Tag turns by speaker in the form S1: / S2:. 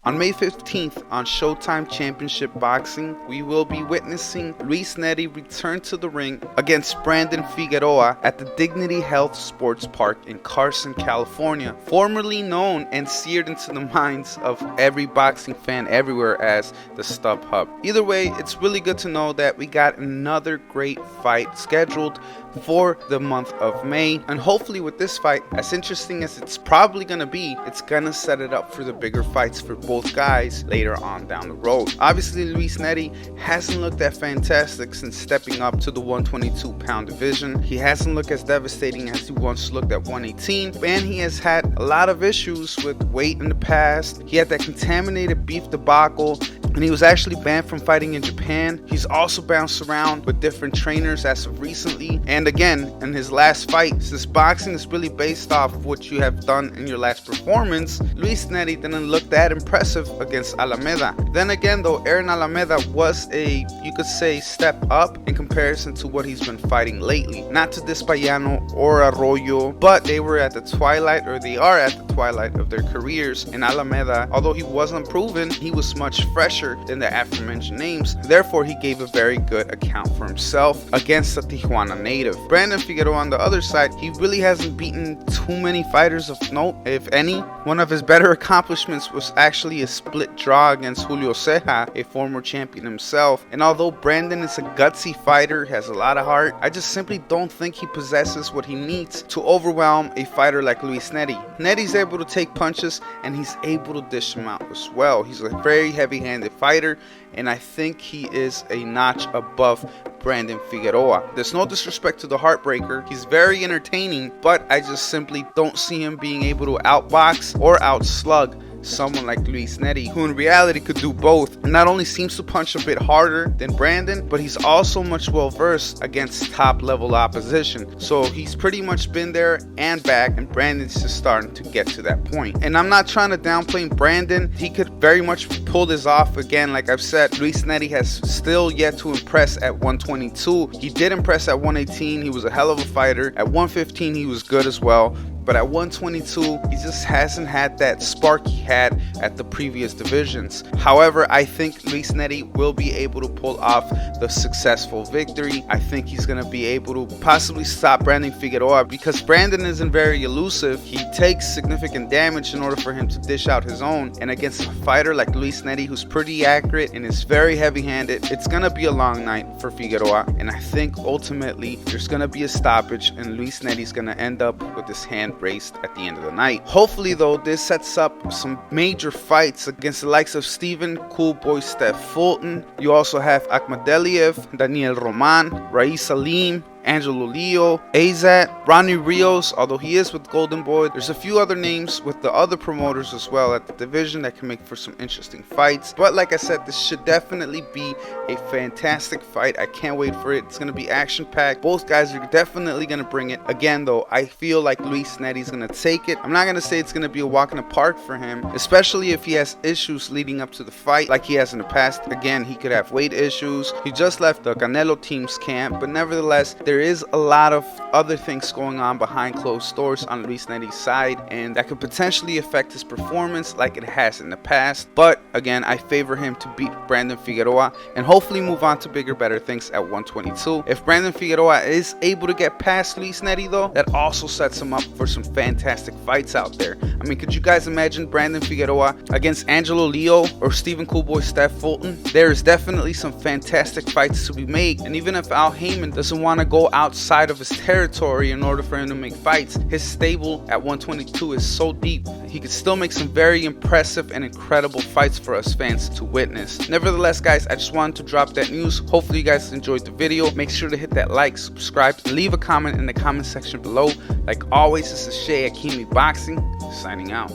S1: On May 15th on Showtime Championship Boxing, we will be witnessing Luis Nery return to the ring against Brandon Figueroa at the Dignity Health Sports Park in Carson, California, formerly known and seared into the minds of every boxing fan everywhere as the Stub Hub. Either way, it's really good to know that we got another great fight scheduled for the month of May, and hopefully with this fight, as interesting as it's probably gonna be, it's gonna set it up for the bigger fights for both guys later on down the road. Obviously, Luis Nery hasn't looked that fantastic since stepping up to the 122-pound division. He hasn't looked as devastating as he once looked at 118, and he has had a lot of issues with weight in the past. He had that contaminated beef debacle, and he was actually banned from fighting in Japan. He's also bounced around with different trainers as of recently, and again in his last fight, since boxing is really based off of what you have done in your last performance, Luis Nery didn't look that impressive against Alameda. Then again though, Aaron Alameda was a, you could say, step up in comparison to what he's been fighting lately. Not to Despayano or Arroyo, but they were at the twilight, or they are at the twilight of their careers, and Alameda, although he wasn't proven, he was much fresher than the aforementioned names. Therefore, he gave a very good account for himself against a Tijuana native. Brandon Figueroa on the other side, he really hasn't beaten too many fighters of note, if any. One of his better accomplishments was actually a split draw against Julio Ceja, a former champion himself. And although Brandon is a gutsy fighter, has a lot of heart, I just simply don't think he possesses what he needs to overwhelm a fighter like Luis Nery. Nery's able to take punches, and he's able to dish them out as well. He's a very heavy-handed fighter, and I think he is a notch above Brandon Figueroa. There's no disrespect to the Heartbreaker. He's very entertaining, but I just simply don't see him being able to outbox or outslug someone like Luis Nery, who in reality could do both, and not only seems to punch a bit harder than Brandon, but he's also much well versed against top level opposition. So he's pretty much been there and back, and Brandon's just starting to get to that point. And I'm not trying to downplay Brandon. He could very much pull this off. Again, like I've said, Luis Nery has still yet to impress at 122. He did impress at 118. He was a hell of a fighter. At 115, he was good as well. But at 122, he just hasn't had that spark he had at the previous divisions. However, I think Luis Nery will be able to pull off the successful victory. I think he's going to be able to possibly stop Brandon Figueroa, because Brandon isn't very elusive. He takes significant damage in order for him to dish out his own. And against a fighter like Luis Nery, who's pretty accurate and is very heavy-handed, it's going to be a long night for Figueroa. And I think ultimately there's going to be a stoppage, and Luis Nery's going to end up with his hand raced at the end of the night. Hopefully though, this sets up some major fights against the likes of Stephen Cool Boy Steph Fulton. You also have Akhmadaliev, Daniel Roman, Rais Salim, Angelo Leo, Azat, Ronnie Rios, although he is with Golden Boy. There's a few other names with the other promoters as well at the division that can make for some interesting fights. But like I said, this should definitely be a fantastic fight. I can't wait for it. It's going to be action-packed. Both guys are definitely going to bring it. Again though, I feel like Luis Nery's going to take it. I'm not going to say it's going to be a walk in the park for him, especially if he has issues leading up to the fight like he has in the past. Again, he could have weight issues. He just left the Canelo team's camp, but nevertheless, there is a lot of other things going on behind closed doors on Luis Nery's side, and that could potentially affect his performance like it has in the past. But again, I favor him to beat Brandon Figueroa and hopefully move on to bigger, better things at 122. If Brandon Figueroa is able to get past Luis Nery though, that also sets him up for some fantastic fights out there. I mean, could you guys imagine Brandon Figueroa against Angelo Leo or Stephen Cool Boy Steph Fulton? There is definitely some fantastic fights to be made, and even if Al Heyman doesn't want to go outside of his territory in order for him to make fights, his stable at 122 is so deep, he could still make some very impressive and incredible fights for us fans to witness. Nevertheless guys, I just wanted to drop that news. Hopefully you guys enjoyed the video. Make sure to hit that like, subscribe, and leave a comment in the comment section below. Like always, this is Shay Akimi Boxing, signing out.